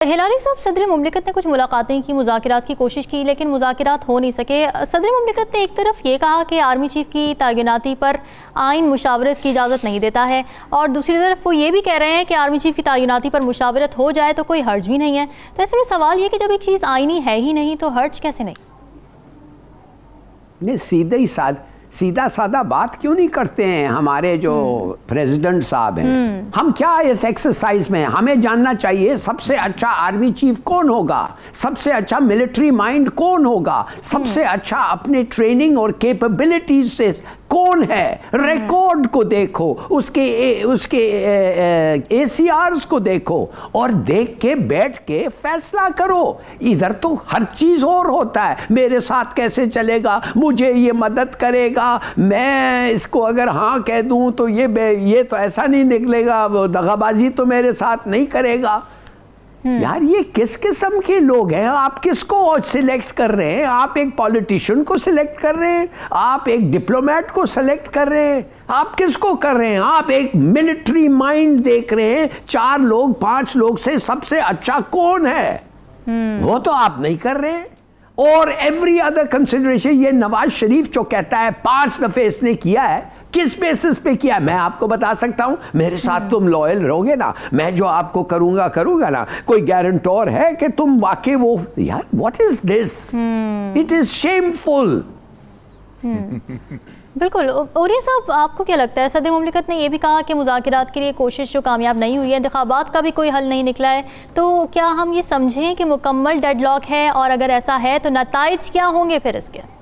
हिलारी साहब, सदर मुमलिकत ने कुछ मुलाकातें की, मुज़ाकरात की कोशिश की, लेकिन मुज़ाकरात हो नहीं सके। सदर मुमलिकत ने एक तरफ ये कहा कि आर्मी चीफ की तैनाती पर आइन मुशावरत की इजाज़त नहीं देता है, और दूसरी तरफ वो ये भी कह रहे हैं कि आर्मी चीफ की तैनाती पर मुशावरत हो जाए तो कोई हर्ज भी नहीं है। तो ऐसे में सवाल ये कि जब एक चीज़ आइनी है ही नहीं तो हर्ज कैसे नहीं? सीधा साधा बात क्यों नहीं करते हैं हमारे जो प्रेसिडेंट साहब हैं? हम क्या इस एक्सरसाइज में, हमें जानना चाहिए सबसे अच्छा आर्मी चीफ कौन होगा, सबसे अच्छा मिलिट्री माइंड कौन होगा, सबसे अच्छा अपने ट्रेनिंग और कैपेबिलिटीज से कौन है। रिकॉर्ड को देखो, उसके ACRs को देखो और देख के बैठ के फैसला करो। इधर तो हर चीज और होता है, मेरे साथ कैसे चलेगा, मुझे ये मदद करेगा, मैं इसको अगर हाँ कह दूं तो ये तो ऐसा नहीं निकलेगा, वो दगाबाजी तो मेरे साथ नहीं करेगा। यार ये किस किस्म के लोग हैं? आप किसको सिलेक्ट कर रहे हैं? आप एक पॉलिटिशियन को सिलेक्ट कर रहे हैं, आप एक डिप्लोमेट को सिलेक्ट कर रहे हैं, आप किसको कर रहे हैं? आप एक मिलिट्री माइंड देख रहे हैं, 4 लोग 5 लोग से सबसे अच्छा कौन है, वो तो आप नहीं कर रहे हैं। और एवरी अदर कंसिडरेशन, ये नवाज शरीफ जो कहता है 5 दफे इसने किया है, किस बेसिस पे किया? मैं आपको बता सकता हूं, मेरे साथ तुम लॉयल रहोगे ना, मैं जो आपको करूंगा ना, कोई गारंटर है कि तुम वाकई वो, यार what is this? It is shameful. बिल्कुल। और ये साहब, आपको क्या लगता है, सदर मुमलिकत ने यह भी कहा कि मुज़ाकरात के लिए कोशिश जो कामयाब नहीं हुई है, इंतखाबात का भी कोई हल नहीं निकला है, तो क्या हम ये समझें कि मुकम्मल डेडलॉक है? और अगर ऐसा है तो नताइज क्या होंगे फिर इसके?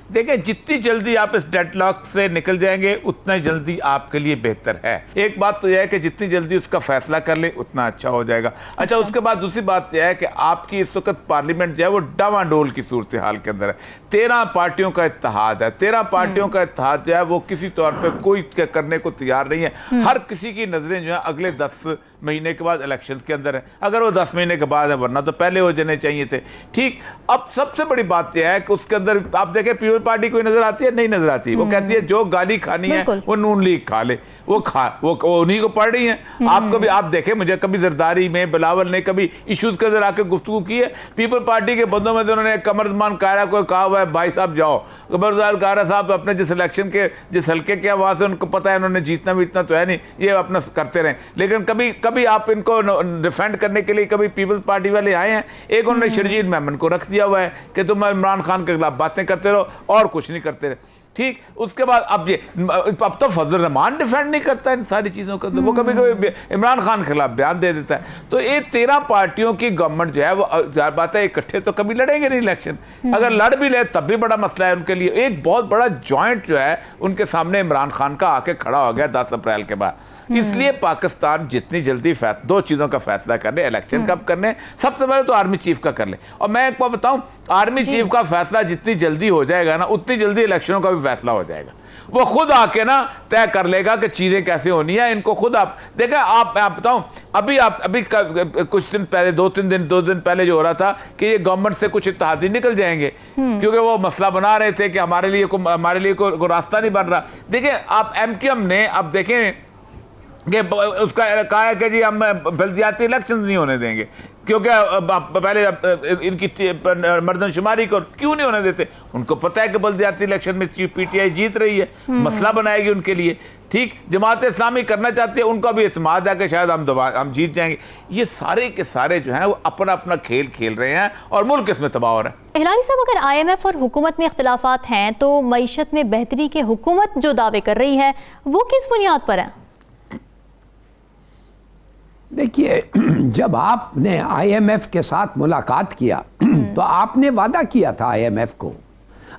देखिए, जितनी जल्दी आप इस डेडलॉक से निकल जाएंगे उतना जल्दी आपके लिए बेहतर है। एक बात तो यह है कि जितनी जल्दी उसका फैसला कर ले उतना अच्छा हो जाएगा। अच्छा, उसके बाद दूसरी बात यह है कि आपकी इस वक्त पार्लियामेंट जो है वो डावाडोल की सूरत हाल के अंदर है। 13 पार्टियों का इत्तेहाद है। 13 पार्टियों का इत्तेहाद जो है वो किसी तौर पर कोई करने को तैयार नहीं है। हर किसी की नजरें जो है अगले 10 महीने के बाद इलेक्शन के अंदर है। अगर वो 10 महीने के बाद है, वरना तो पहले हो जाने चाहिए थे। ठीक, अब सबसे बड़ी बात यह है कि उसके अंदर आप देखें, पीपल पार्टी कोई नजर आती है? नहीं नजर आती। वो कहती है जो गाली खानी है वो नून लीग खा ले, वो उन्हीं को पढ़ रही है। आप कभी आप देखें, मुझे कभी जरदारी में बिलावल ने कभी इशूज के अंदर आके गुफ्तगू की है? पीपल पार्टी के बंदों में तो उन्होंने कमरजमान कायरा को कहा हुआ है, भाई साहब जाओ, कमरजमान कायरा साहब अपने जिस इलेक्शन के जिस हल्के के वहां से उनको पता है उन्होंने जीतना बीतना तो है नहीं, ये अपना करते रहे। लेकिन कभी आप इनको डिफेंड करने के लिए कभी पीपल पार्टी वाले आए हैं? एक उन्होंने शरजील मेमन को रख दिया हुआ है कि तुम इमरान खान के खिलाफ बातें करते रहो और कुछ नहीं करते रहे। ठीक, उसके बाद अब तो फजल रहमान डिफेंड नहीं करता इन सारी चीज़ों का, वो कभी कभी इमरान खान के खिलाफ बयान दे देता है। तो ये 13 पार्टियों की गवर्नमेंट जो है वो ज़ाहिर बात है इकट्ठे तो कभी लड़ेंगे नहीं इलेक्शन। अगर लड़ भी ले तब भी बड़ा मसला है उनके लिए। एक बहुत बड़ा जॉइंट जो है उनके सामने इमरान खान का आके खड़ा हो गया 10 अप्रैल के बाद। इसलिए पाकिस्तान जितनी जल्दी 2 चीज़ों का फैसला करने, इलेक्शन कब करने, सबसे पहले तो आर्मी चीफ का कर ले। और मैं एक बात बताऊं, आर्मी चीफ का फैसला जितनी जल्दी हो जाएगा ना, उतनी जल्दी इलेक्शनों का भी फैसला हो जाएगा। वो खुद आके ना तय कर लेगा कि चीजें कैसे होनी है। इनको खुद आप देखें, आप बताऊं, अभी कुछ दिन पहले 2 दिन पहले जो हो रहा था कि ये गवर्नमेंट से कुछ इत्तेहादी निकल जाएंगे, क्योंकि वो मसला बना रहे थे कि हमारे लिए कोई रास्ता नहीं बन रहा। देखें, आप MQM ने अब देखें कि उसका कहा है कि जी हम बल्दियाती इलेक्शन नहीं होने देंगे, क्योंकि पहले इनकी मर्दनशुमारी को क्यों नहीं होने देते? उनको पता है कि बल्दियाती इलेक्शन में PTI जीत रही है, मसला बनाएगी उनके लिए। ठीक, जमात इस्लामी करना चाहती है, उनका भी एतमाद है कि शायद हम जीत जाएंगे। ये सारे के सारे जो हैं वो अपना अपना खेल खेल रहे हैं और मुल्क इसमें तबाह हो रहा है। हिलारी साहब, अगर IMF और हुकूमत में इख्तिलाफात हैं तो मईशत में बेहतरी के हुकूमत जो दावे कर रही है वो किस बुनियाद पर है? देखिए, जब आपने IMF के साथ मुलाकात किया तो आपने वादा किया था IMF को,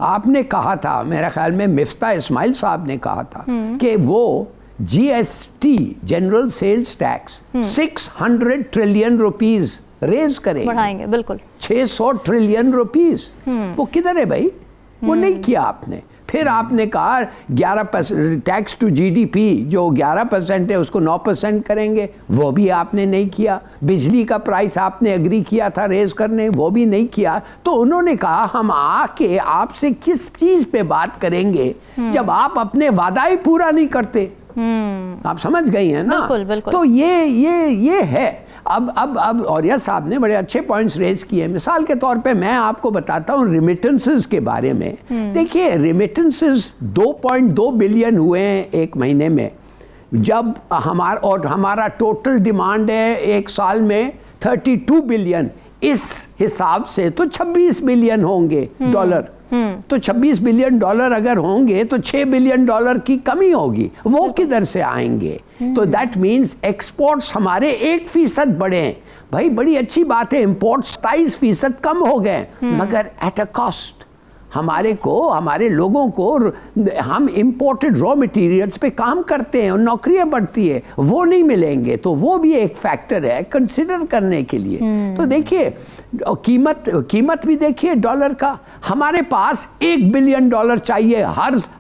आपने कहा था, मेरे ख्याल में मिफ्ता इस्माइल साहब ने कहा था कि वो GST general sales tax 600 trillion rupees raise करेंगे, बढ़ाएंगे। बिल्कुल 600 ट्रिलियन रुपीस। वो किधर है भाई? वो नहीं किया आपने। फिर आपने कहा 11% टैक्स टू GDP जो 11% है उसको 9% करेंगे, वो भी आपने नहीं किया। बिजली का प्राइस आपने एग्री किया था रेज करने, वो भी नहीं किया। तो उन्होंने कहा हम आके आपसे किस चीज़ पे बात करेंगे जब आप अपने वादा ही पूरा नहीं करते। आप समझ गई हैं ना? बिल्कुल, बिल्कुल। तो ये है। अब औरिया साहब ने बड़े अच्छे पॉइंट्स रेज किए। मिसाल के तौर पे मैं आपको बताता हूँ रेमिटेंसेस के बारे में। देखिए, रेमिटेंसेस 2.2 बिलियन हुए हैं एक महीने में, जब हमारा टोटल डिमांड है एक साल में 32 बिलियन। इस हिसाब से तो 26 बिलियन होंगे डॉलर। तो 26 बिलियन डॉलर अगर होंगे तो 6 बिलियन डॉलर की कमी होगी, वो किधर से आएंगे? तो दैट मीन्स एक्सपोर्ट्स हमारे 1% बढ़े हैं। भाई बड़ी अच्छी बात है, इंपोर्ट्स 27% कम हो गए, मगर एट अ कॉस्ट। हमारे लोगों को, हम इंपोर्टेड रॉ मटेरियल्स पे काम करते हैं और नौकरियां बढ़ती है, वो नहीं मिलेंगे। तो वो भी एक फैक्टर है कंसिडर करने के लिए। तो देखिए, कीमत भी देखिए डॉलर का। हमारे पास $1 बिलियन चाहिए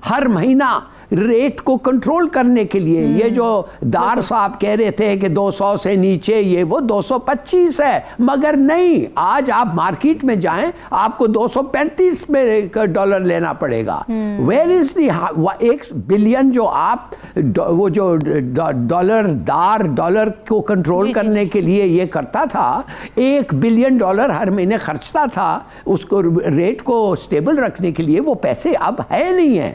हर महीना रेट को कंट्रोल करने के लिए। ये जो दार साहब कह रहे थे कि 200 से नीचे, ये वो 225 है, मगर नहीं, आज आप मार्केट में जाएं, आपको $235 में डॉलर लेना पड़ेगा। वेयर इज दी 1 बिलियन जो आप वो जो डॉलर को कंट्रोल करने के लिए ये करता था, $1 बिलियन हर महीने खर्चता था उसको रेट को स्टेबल रखने के लिए, वो पैसे अब है नहीं है।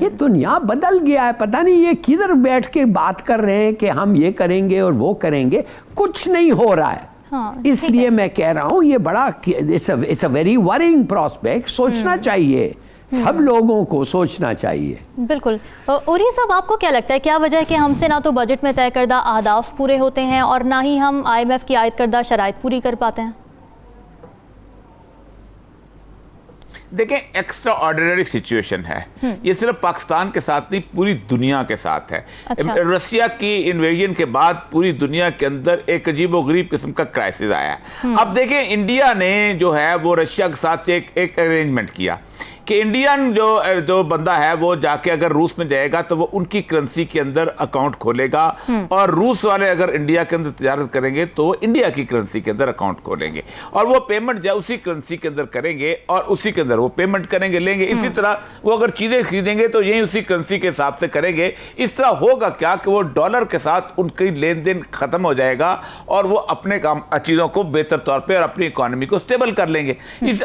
ये दुनिया बदल गया है। पता नहीं ये किधर बैठ के बात कर रहे हैं कि हम ये करेंगे और वो करेंगे, कुछ नहीं हो रहा है। हाँ, इसलिए मैं कह रहा हूं ये बड़ा it's a very worrying prospect. सोचना चाहिए, सब लोगों को सोचना चाहिए। बिल्कुल। और ये सब आपको क्या लगता है, क्या वजह है कि हमसे ना तो बजट में तय करदा अहदाफ पूरे होते हैं और ना ही हम IMF की आयद करदा शराइत पूरी कर पाते हैं? देखें, एक्स्ट्रा ऑर्डिनरी सिचुएशन है ये, सिर्फ पाकिस्तान के साथ नहीं, पूरी दुनिया के साथ है। अच्छा। रशिया की इन्वेजन के बाद पूरी दुनिया के अंदर एक अजीबोगरीब किस्म का क्राइसिस आया। अब देखें, इंडिया ने जो है वो रशिया के साथ एक अरेंजमेंट किया कि इंडियन जो बंदा है वो जाके अगर रूस में जाएगा तो वो उनकी करेंसी के अंदर अकाउंट खोलेगा, और रूस वाले अगर इंडिया के अंदर तिजारत करेंगे तो वो इंडिया की करेंसी के अंदर अकाउंट खोलेंगे, और वो पेमेंट जो उसी करेंसी के अंदर करेंगे और उसी के अंदर वो पेमेंट करेंगे, लेंगे। इसी तरह वो अगर चीजें खरीदेंगे तो यही उसी करेंसी के हिसाब से करेंगे। इस तरह होगा क्या कि वो डॉलर के साथ उनकी लेन देन खत्म हो जाएगा और वो अपने काम चीजों को बेहतर तौर पर और अपनी इकोनॉमी को स्टेबल कर लेंगे।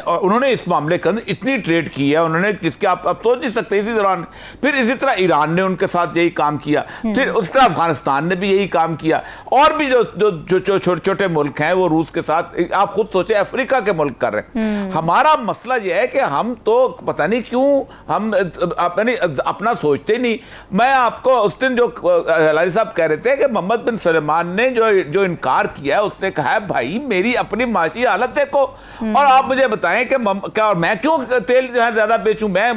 उन्होंने इस मामले के अंदर इतनी ट्रेड की है उन्होंने, जिसके आप सोच नहीं सकते। इसी दौरान फिर इसी तरह ईरान ने उनके साथ यही काम किया, फिर उस तरह अफगानिस्तान ने भी यही काम किया, और भी जो छोटे छोटे मुल्क हैं वो रूस के साथ, आप खुद सोचे अफ्रीका के मुल्क कर रहे हैं। हमारा मसला यह है कि हम तो पता नहीं क्यों हम अपना सोचते नहीं। मैं आपको उस दिन जो हलारी साहब कह रहे थे कि मोहम्मद बिन सलमान ने जो इनकार किया है, उसने कहा है भाई मेरी अपनी माशी हालत देखो, और आप मुझे बताएं कि क्या मैं क्यों तेल जो है ज्यादा बेचूं, मैं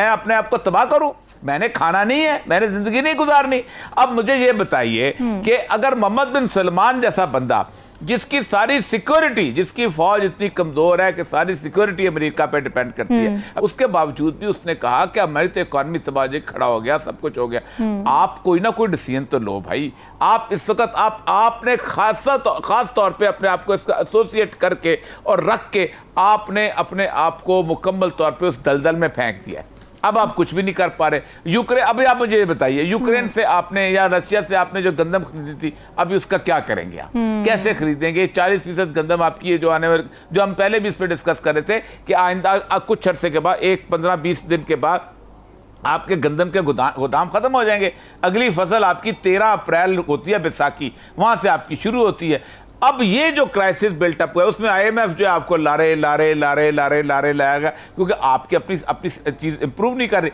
अपने आप को तबाह करूं? मैंने खाना नहीं है, मैंने जिंदगी नहीं गुजारनी। अब मुझे ये बताइए कि अगर मोहम्मद बिन सलमान जैसा बंदा, जिसकी सारी सिक्योरिटी, जिसकी फौज इतनी कमजोर है कि सारी सिक्योरिटी अमेरिका पे डिपेंड करती है, उसके बावजूद भी उसने कहा कि हमारी तो इकॉनमी तबाही खड़ा हो गया, सब कुछ हो गया। आप कोई ना कोई डिसीजन तो लो भाई। आप इस वक्त आपने खास तौर पे अपने आप को इसका एसोसिएट करके और रख के आपने अपने आप को मुकम्मल तौर पे उस दलदल में फेंक दिया। अब आप कुछ भी नहीं कर पा रहे। यूक्रेन, अभी आप मुझे ये बताइए, यूक्रेन से आपने या रशिया से आपने जो गंदम खरीदी थी, अभी उसका क्या करेंगे आप? कैसे खरीदेंगे? 40% गंदम आपकी है जो आने वाले, जो हम पहले भी इस पर डिस्कस कर रहे थे कि आइंदा कुछ अरसे के बाद, 15-20 दिन के बाद आपके गंदम के गोदाम खत्म हो जाएंगे। अगली फसल आपकी 13 अप्रैल होती है, बैसाखी, वहां से आपकी शुरू होती है। अब ये जो क्राइसिस बिल्टअप हुआ है उसमें IMF जो आपको लाएगा, क्योंकि आपकी अपनी चीज इंप्रूव नहीं कर रही।